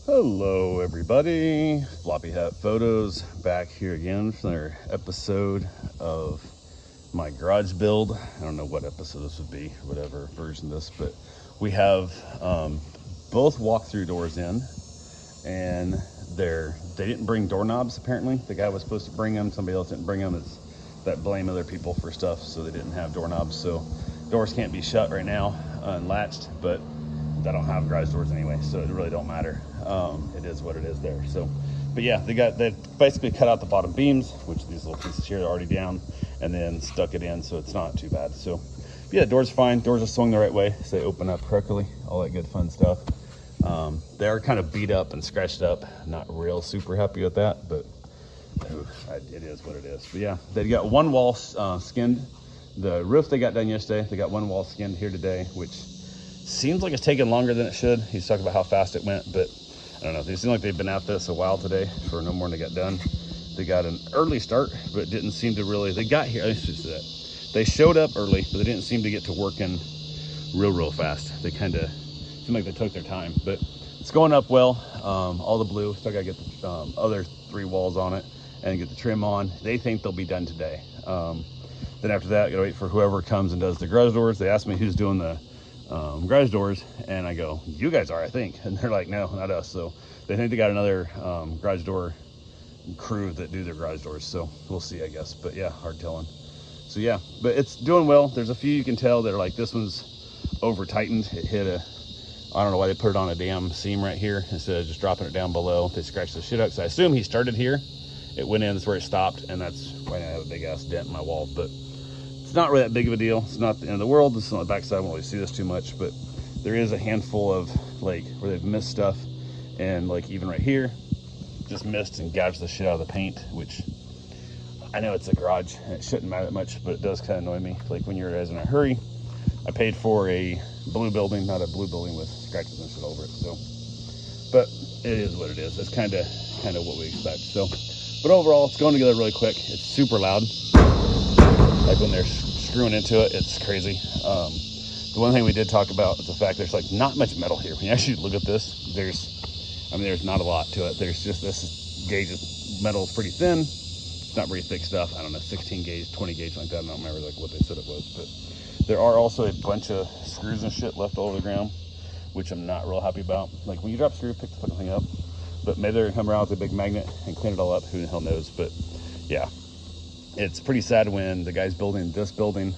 Hello everybody, Floppy Hat Photos back here again for another episode of my garage build. I don't know what episode this would be, whatever version of this, but we have both walk-through doors in, and they didn't bring doorknobs apparently. The guy was supposed to bring them, somebody else didn't bring them. It's that blame other people for stuff, so they didn't have doorknobs, so doors can't be shut right now, unlatched, but I don't have garage doors anyway, so it really don't matter. It is what it is there. So, but yeah, they basically cut out the bottom beams, which these little pieces here are already down, and then stuck it in, so it's not too bad. So yeah, doors fine. Doors are swung the right way, so they open up correctly, all that good fun stuff. They are kind of beat up and scratched up. Not real super happy with that, but it is what it is. But yeah, they got one wall skinned. The roof they got done yesterday. They got one wall skinned here today, which seems like it's taking longer than it should. He's talking about how fast it went, but I don't know. They seem like they've been at this a while today for no more than they got done. They got an early start, but didn't seem to really, they got here, I should say that. They showed up early, but they didn't seem to get to working real fast. They kind of seemed like they took their time, but it's going up well. All the blue, still gotta get the other 3 walls on it and get the trim on. They think they'll be done today. Then after that, gotta wait for whoever comes and does the garage doors. They asked me who's doing the garage doors, and I go, you guys are, I think. And they're like, no, not us. So they think they got another garage door crew that do their garage doors, so we'll see, I guess. But yeah, hard telling. So yeah, but it's doing well. There's a few you can tell that are like, this one's over tightened. It hit I don't know why they put it on a damn seam right here instead of just dropping it down below. They scratched the shit out, so I assume he started here, it went in, that's where it stopped, and that's why I have a big ass dent in my wall. But it's not really that big of a deal. It's not the end of the world. This is on the back side. I won't really see this too much, but there is a handful of like where they've missed stuff, and like even right here, just missed and gouged the shit out of the paint, which I know it's a garage and it shouldn't matter that much, but it does kind of annoy me. Like when you're in a hurry, I paid for a blue building, not a blue building with scratches and shit over it. So, but it is what it is. It's kind of what we expect. So, but overall, it's going together really quick. It's super loud. Like when they're screwing into it, it's crazy. The one thing we did talk about is the fact there's like not much metal here. When you actually look at this, there's not a lot to it. There's just this gauge of metal is pretty thin. It's not very thick stuff. I don't know, 16 gauge, 20 gauge like that. I don't remember like what they said it was, but there are also a bunch of screws and shit left all over the ground, which I'm not real happy about. Like when you drop a screw, pick the fucking thing up. But maybe they're gonna come around with a big magnet and clean it all up. Who the hell knows? But yeah. It's pretty sad when the guy's building this building,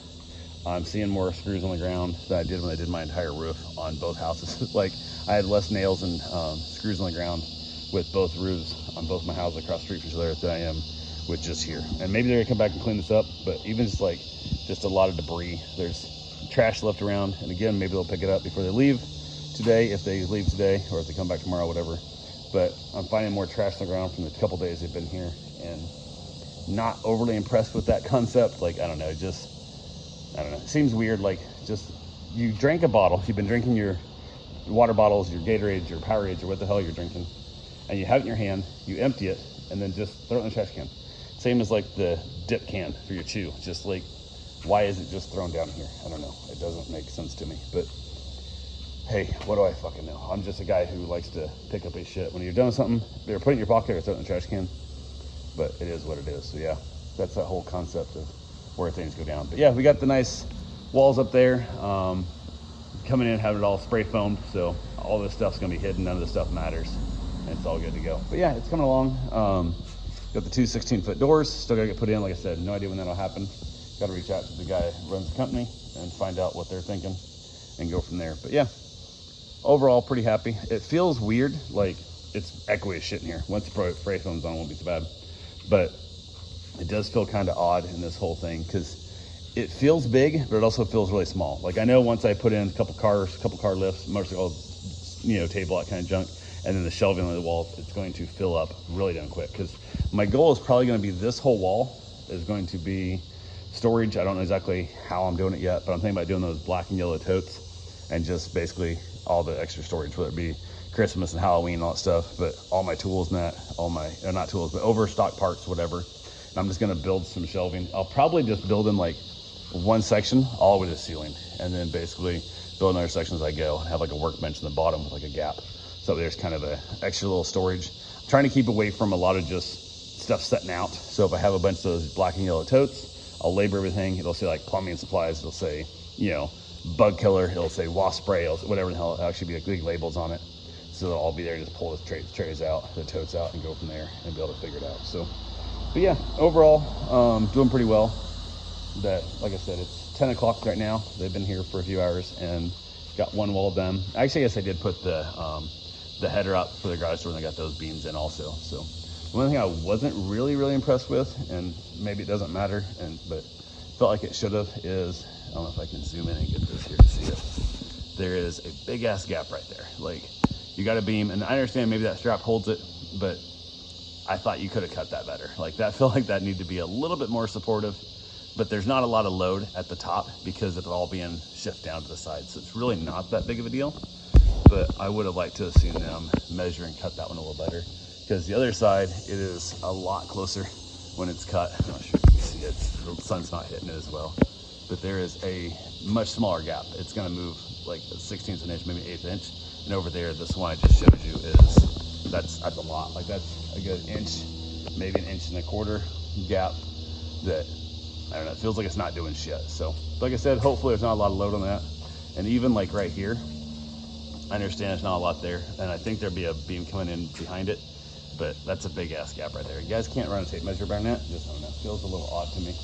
I'm seeing more screws on the ground than I did when I did my entire roof on both houses. Like I had less nails and screws on the ground with both roofs on both my houses across the street from each other than I am with just here. And maybe they're gonna come back and clean this up, but even just a lot of debris. There's trash left around, and again, maybe they'll pick it up before they leave today, if they leave today, or if they come back tomorrow, whatever. But I'm finding more trash on the ground from the couple days they've been here, and not overly impressed with that concept. Like, I don't know, it seems weird. Like, just, you drank a bottle, you've been drinking your water bottles, your Gatorades, your Powerades, or what the hell you're drinking, and you have it in your hand, you empty it, and then just throw it in the trash can. Same as like the dip can for your chew. Just like, why is it just thrown down here? I don't know, it doesn't make sense to me. But hey, what do I fucking know? I'm just a guy who likes to pick up his shit. When you're done with something, either put it in your pocket or throw it in the trash can. But it is what it is. So yeah, that's that whole concept of where things go down. But yeah, we got the nice walls up there. Coming in, having it all spray foamed, so all this stuff's gonna be hidden. None of this stuff matters, and it's all good to go. But yeah, it's coming along. Got the 2 16-foot doors, still gotta get put in. Like I said, no idea when that'll happen. Gotta reach out to the guy who runs the company and find out what they're thinking and go from there. But yeah, overall pretty happy. It feels weird, like it's echoey as shit in here. Once the spray foam's on, it won't be so bad. But it does feel kind of odd in this whole thing, because it feels big, but it also feels really small. Like I know once I put in a couple car lifts, motorcycle, table, that kind of junk, and then the shelving on the wall, it's going to fill up really damn quick. Because my goal is probably going to be this whole wall is going to be storage. I don't know exactly how I'm doing it yet, but I'm thinking about doing those black and yellow totes and just basically all the extra storage, whether it be Christmas and Halloween and all that stuff, but all my tools and that, all my, not tools, but overstock parts, whatever. And I'm just gonna build some shelving. I'll probably just build in like one section all the way to the ceiling, and then basically build another section as I go and have like a workbench in the bottom with like a gap. So there's kind of a extra little storage. I'm trying to keep away from a lot of just stuff setting out. So if I have a bunch of those black and yellow totes, I'll label everything. It'll say like plumbing supplies. It'll say, you know, bug killer. It'll say wasp spray, whatever the hell. It'll actually be like big labels on it. So they'll all be there. Just pull the trays out, the totes out, and go from there and be able to figure it out. So, but yeah, overall, doing pretty well. That, like I said, it's 10 o'clock right now. They've been here for a few hours and got one wall done. Actually, I guess I did put the header up for the garage door, and I got those beams in also. So one thing I wasn't really impressed with, and maybe it doesn't matter, but felt like it should have, is, I don't know if I can zoom in and get this here to see it. There is a big ass gap right there. Like, you got a beam, and I understand maybe that strap holds it, but I thought you could have cut that better. Like, that felt like that needed to be a little bit more supportive, but there's not a lot of load at the top because it's all being shifted down to the side. So it's really not that big of a deal, but I would have liked to have seen them measure and cut that one a little better, because the other side, it is a lot closer when it's cut. I'm not sure if you can see it. The sun's not hitting it as well, but there is a much smaller gap. It's gonna move like a 1/16 of an inch, maybe 1/8 inch. And over there, this one I just showed you that's a lot. Like, that's a good inch, maybe 1.25 inch gap that, I don't know, it feels like it's not doing shit. So, like I said, hopefully there's not a lot of load on that. And even like right here, I understand there's not a lot there, and I think there'd be a beam coming in behind it, but that's a big ass gap right there. You guys can't run a tape measure by that. Just, I don't know, it feels a little odd to me.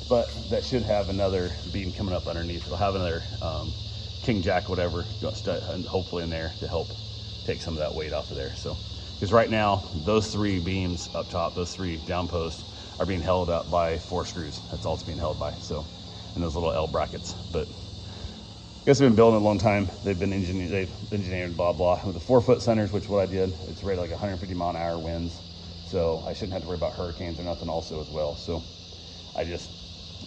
But that should have another beam coming up underneath. It'll have another king jack, whatever, and hopefully in there to help take some of that weight off of there. So, because right now, those 3 beams up top, those 3 down posts, are being held up by 4 screws. That's all it's being held by. So, and those little L brackets. But I guess they've been building a long time. They've engineered blah blah with the 4-foot centers, which what I did. It's rated like 150 mile-an-hour winds, so I shouldn't have to worry about hurricanes or nothing also as well. So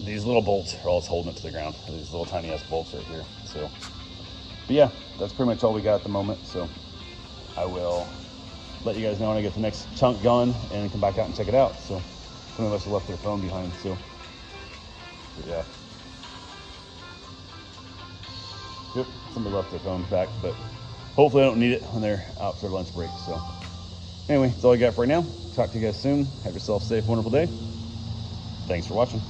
these little bolts are all that's holding it to the ground. These little tiny ass bolts right here. So, but yeah, that's pretty much all we got at the moment. So I will let you guys know when I get the next chunk going and come back out and check it out. So some of us have left their phone behind. So, but yeah. Yep, somebody left their phone back, but hopefully I don't need it when they're out for lunch break. So anyway, that's all I got for right now. Talk to you guys soon. Have yourself a safe, wonderful day. Thanks for watching.